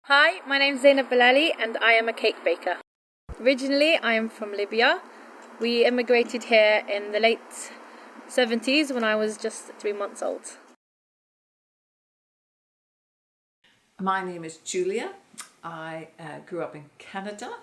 Hi, my name is Zainab Bilali and I am a cake baker. Originally, I am from Libya. We immigrated here in the late 70s when I was just 3 months old. My name is Julia. I grew up in Canada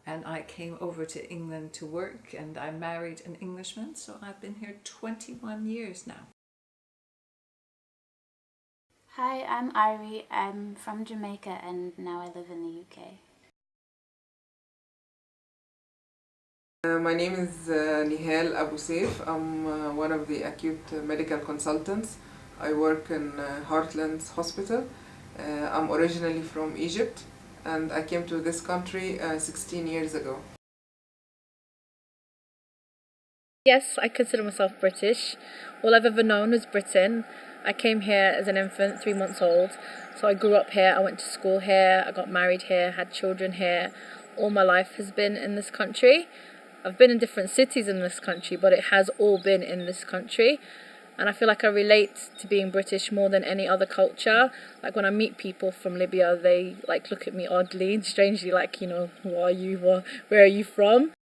and I came over to England to work, and I married an Englishman, so I've been here 21 years now. Hi, I'm Irie. I'm from Jamaica and now I live in the UK. My name is Nihal Abu Saif. I'm one of the acute medical consultants. I work in Heartlands Hospital. I'm originally from Egypt and I came to this country 16 years ago. Yes, I consider myself British. All I've ever known was Britain. I came here as an infant, 3 months old. So I grew up here, I went to school here, I got married here, had children here. All my life has been in this country. I've been in different cities in this country, but it has all been in this country. And I feel like I relate to being British more than any other culture. Like when I meet people from Libya, they look at me oddly and strangely, who are you? Where are you from?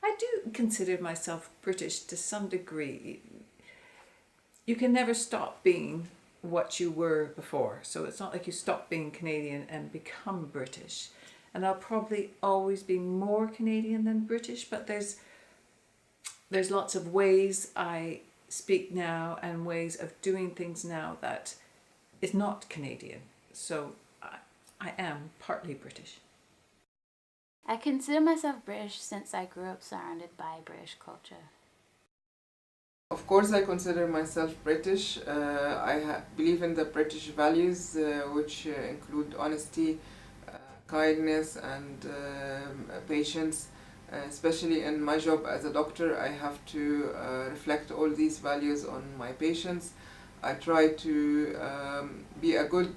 I do consider myself British to some degree. You can never stop being what you were before. So it's not like you stop being Canadian and become British. And I'll probably always be more Canadian than British, but there's lots of ways I speak now and ways of doing things now that is not Canadian. So I am partly British. I consider myself British since I grew up surrounded by British culture. Of course, I consider myself British. I believe in the British values, which include honesty, kindness, and patience. Especially in my job as a doctor, I have to reflect all these values on my patients. I try to be a good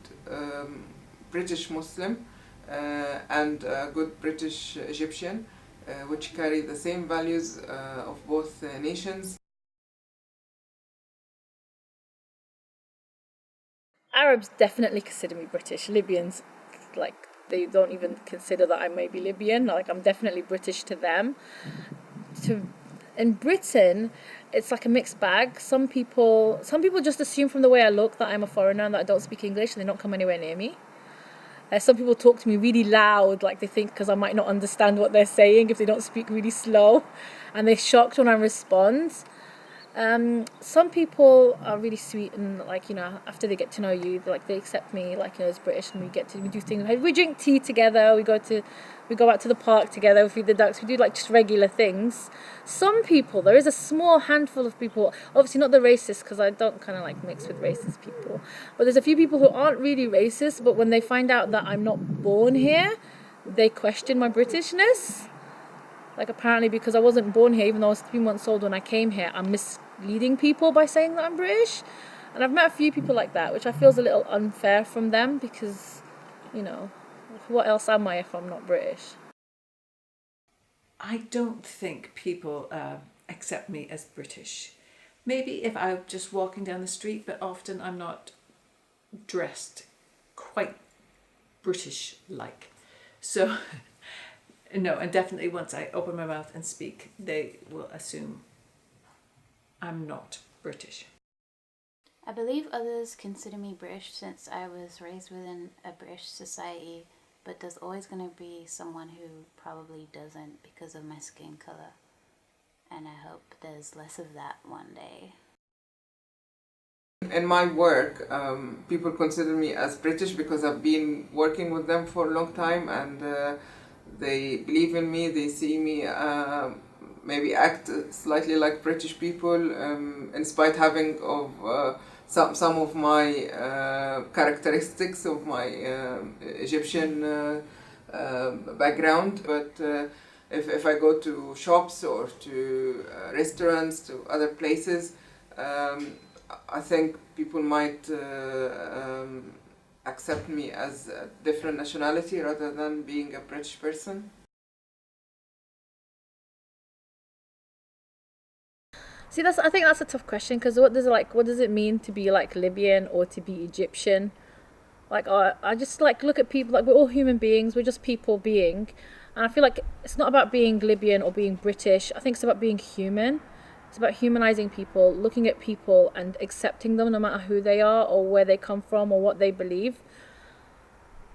British Muslim and a good British Egyptian, which carry the same values of both nations. Arabs definitely consider me British. Libyans, they don't even consider that I may be Libyan. I'm definitely British to them. In Britain, it's like a mixed bag. Some people just assume from the way I look that I'm a foreigner and that I don't speak English, and they don't come anywhere near me. Some people talk to me really loud, like they think because I might not understand what they're saying if they don't speak really slow, and they're shocked when I respond. Some people are really sweet and after they get to know you, they accept me as British, and we do things. We drink tea together. We go out to the park together. We feed the ducks. We do just regular things. Some people, there is a small handful of people. Obviously not the racists, because I don't mix with racist people. But there's a few people who aren't really racist. But when they find out that I'm not born here, they question my Britishness. Apparently because I wasn't born here, even though I was 3 months old when I came here, I'm misleading people by saying that I'm British. And I've met a few people like that, which I feel is a little unfair from them because, what else am I if I'm not British? I don't think people accept me as British. Maybe if I'm just walking down the street, but often I'm not dressed quite British-like. So... No, and definitely once I open my mouth and speak, they will assume I'm not British. I believe others consider me British since I was raised within a British society, but there's always going to be someone who probably doesn't because of my skin color. And I hope there's less of that one day. In my work, people consider me as British because I've been working with them for a long time, and they believe in me. They see me maybe act slightly like British people, in spite having of some of my characteristics of my Egyptian background. But if I go to shops or to restaurants, to other places, I think people might accept me as a different nationality rather than being a British person. See, I think that's a tough question because what does it mean to be Libyan or to be Egyptian? Like I just like look at people like we're all human beings. We're just people being, and I feel like it's not about being Libyan or being British. I think it's about being human. It's about humanizing people, looking at people and accepting them no matter who they are or where they come from or what they believe.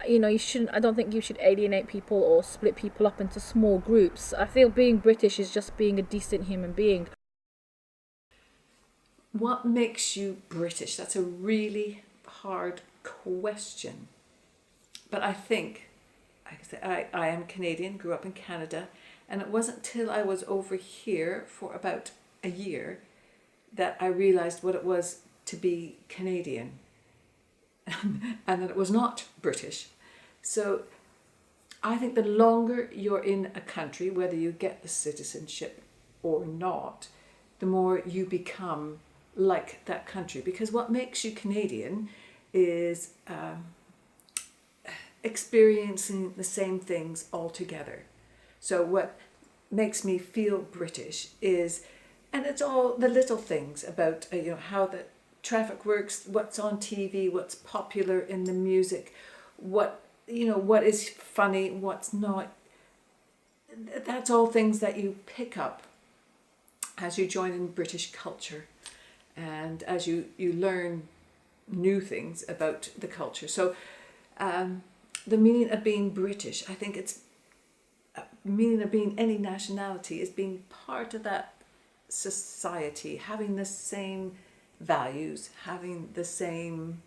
You know, you shouldn't. I don't think you should alienate people or split people up into small groups. I feel being British is just being a decent human being. What makes you British? That's a really hard question. But I think, like I said, I am Canadian, grew up in Canada, and it wasn't till I was over here for about a year that I realised what it was to be Canadian and that it was not British. So I think the longer you're in a country, whether you get the citizenship or not, the more you become like that country. Because what makes you Canadian is experiencing the same things all together. So what makes me feel British is, and it's all the little things about how the traffic works, what's on TV, what's popular in the music, what is funny, what's not. That's all things that you pick up as you join in British culture and as you learn new things about the culture. So the meaning of being British, I think it's meaning of being any nationality is being part of that society, having the same values, having the same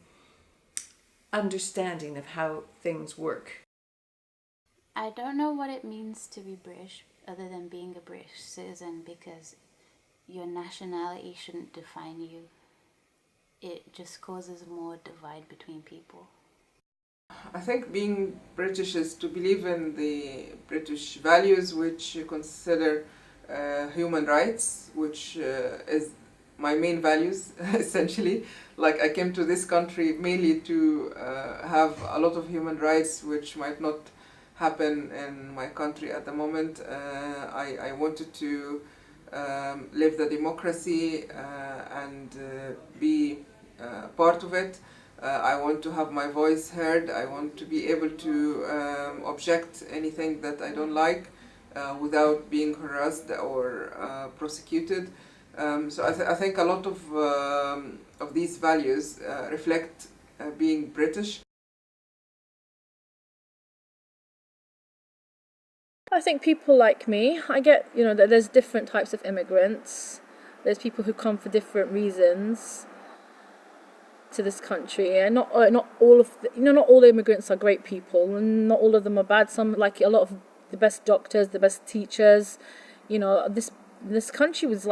understanding of how things work. I don't know what it means to be British other than being a British citizen, because your nationality shouldn't define you. It just causes more divide between people. I think being British is to believe in the British values, which consider human rights, which is my main values essentially. Like, I came to this country mainly to have a lot of human rights which might not happen in my country at the moment. I wanted to live the democracy and be part of it. I want to have my voice heard. I want to be able to object anything that I don't like without being harassed or prosecuted. So I think a lot of these values reflect being British. I think people like me, I get, that there's different types of immigrants. There's people who come for different reasons to this country, and not all of not all immigrants are great people, and not all of them are bad. Some, like a lot of the best doctors, the best teachers, this country was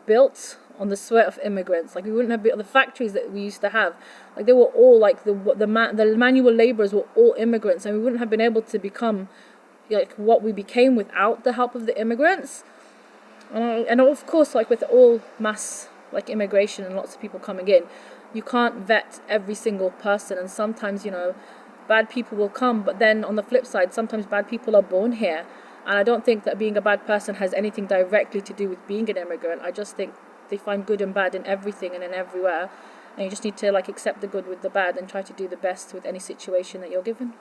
built on the sweat of immigrants. Like, we wouldn't have the factories that we used to have. Like, they were all like the manual laborers were all immigrants, and we wouldn't have been able to become like what we became without the help of the immigrants. And of course, like with all mass immigration and lots of people coming in, you can't vet every single person, and sometimes bad people will come. But then on the flip side, sometimes bad people are born here, and I don't think that being a bad person has anything directly to do with being an immigrant. I just think they find good and bad in everything and in everywhere, and you just need to accept the good with the bad and try to do the best with any situation that you're given.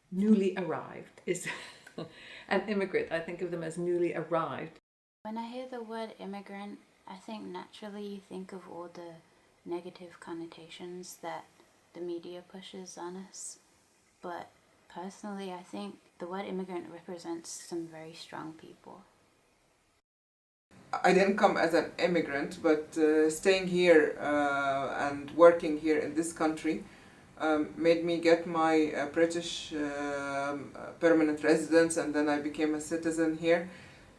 Newly arrived is an immigrant. I think of them as newly arrived. When I hear the word immigrant, I think naturally you think of all the negative connotations that the media pushes on us. But personally, I think the word immigrant represents some very strong people. I didn't come as an immigrant, but staying here and working here in this country made me get my British permanent residence, and then I became a citizen here.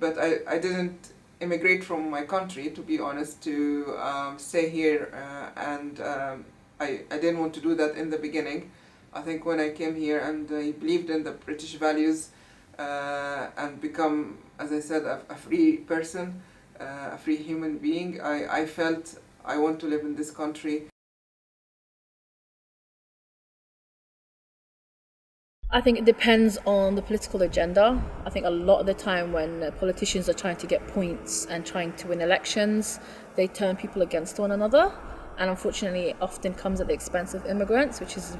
But I didn't immigrate from my country, to be honest, to stay here, and I didn't want to do that in the beginning. I think when I came here and I believed in the British values and become, as I said, a free person, a free human being, I felt I want to live in this country. I think it depends on the political agenda. I think a lot of the time when politicians are trying to get points and trying to win elections, they turn people against one another. and unfortunately it often comes at the expense of immigrants, which is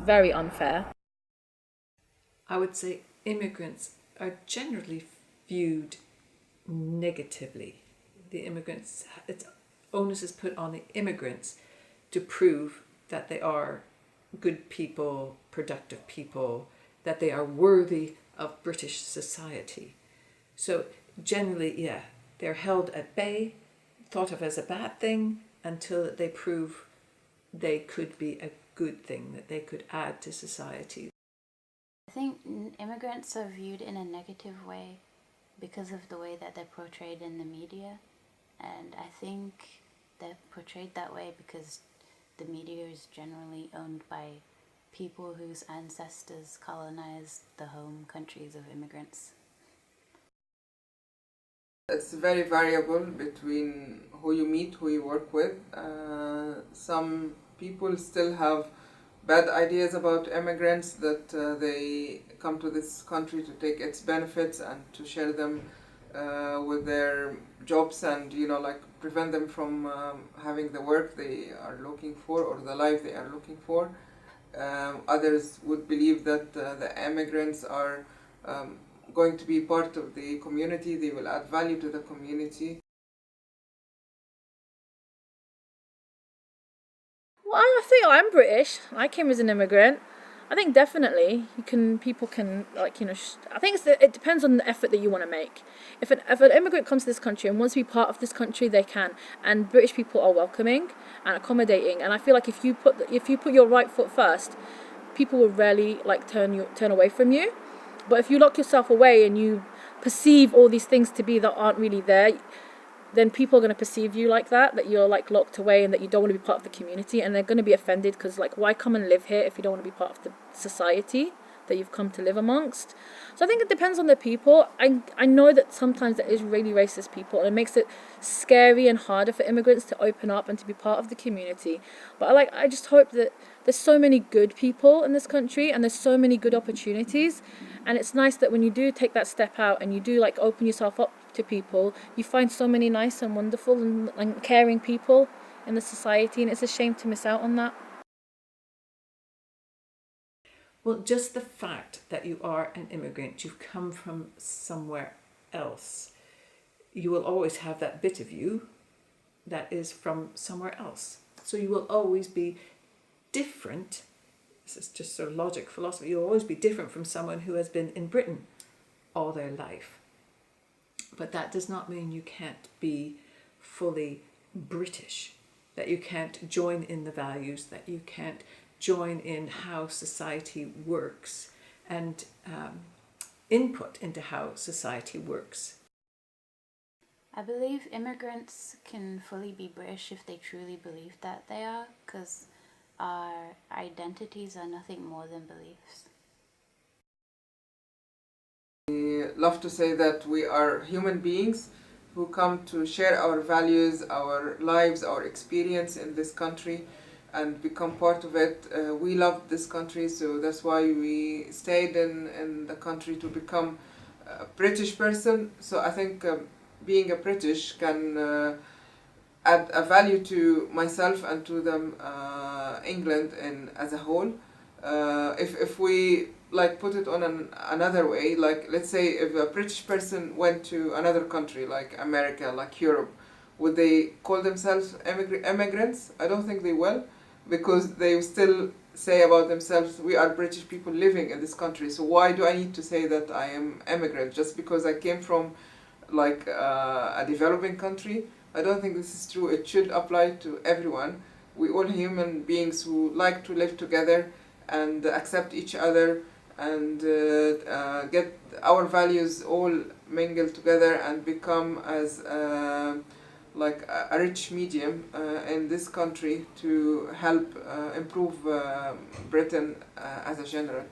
very unfair. I would say immigrants are generally viewed negatively. The immigrants, it's onus is put on the immigrants to prove that they are good people, productive people, that they are worthy of British society. So generally, yeah, they're held at bay, thought of as a bad thing, until they prove they could be a good thing, that they could add to society. I think immigrants are viewed in a negative way because of the way that they're portrayed in the media. And I think they're portrayed that way because the media is generally owned by people whose ancestors colonized the home countries of immigrants. It's very variable between who you meet, who you work with. Some people still have bad ideas about immigrants, that they come to this country to take its benefits and to share them with their jobs, and like prevent them from having the work they are looking for or the life they are looking for. Others would believe that the immigrants are going to be part of the community, they will add value to the community. Well, I think I'm British. I came as an immigrant. I think definitely people can I think it depends on the effort that you want to make. If an immigrant comes to this country and wants to be part of this country, they can. And British people are welcoming and accommodating. And I feel like if you put your right foot first, people will rarely turn away from you. But if you lock yourself away and you perceive all these things to be that aren't really there, then people are going to perceive you like that you're locked away and that you don't want to be part of the community, and they're going to be offended because why come and live here if you don't want to be part of the society that you've come to live amongst. So I think it depends on the people. I know that sometimes there is really racist people, and it makes it scary and harder for immigrants to open up and to be part of the community. But I just hope that there's so many good people in this country and there's so many good opportunities, and it's nice that when you do take that step out and you do open yourself up to people, you find so many nice and wonderful and caring people in the society, and it's a shame to miss out on that. Well, just the fact that you are an immigrant, you've come from somewhere else, you will always have that bit of you that is from somewhere else. So you will always be different. This is just sort of logic, philosophy. You'll always be different from someone who has been in Britain all their life. But that does not mean you can't be fully British, that you can't join in the values, that you can't join in how society works and input into how society works. I believe immigrants can fully be British if they truly believe that they are, because our identities are nothing more than beliefs. We love to say that we are human beings who come to share our values, our lives, our experience in this country and become part of it. We love this country, so that's why we stayed in the country to become a British person. So I think being a British can add a value to myself and to them, England as a whole. If we put it on another way, let's say if a British person went to another country like America, like Europe, would they call themselves immigrants? I don't think they will, because they still say about themselves, we are British people living in this country, so why do I need to say that I am immigrant just because I came from a developing country? I don't think this is true. It should apply to everyone. We all human beings who like to live together and accept each other and get our values all mingled together and become as a rich medium in this country to help improve Britain as a general.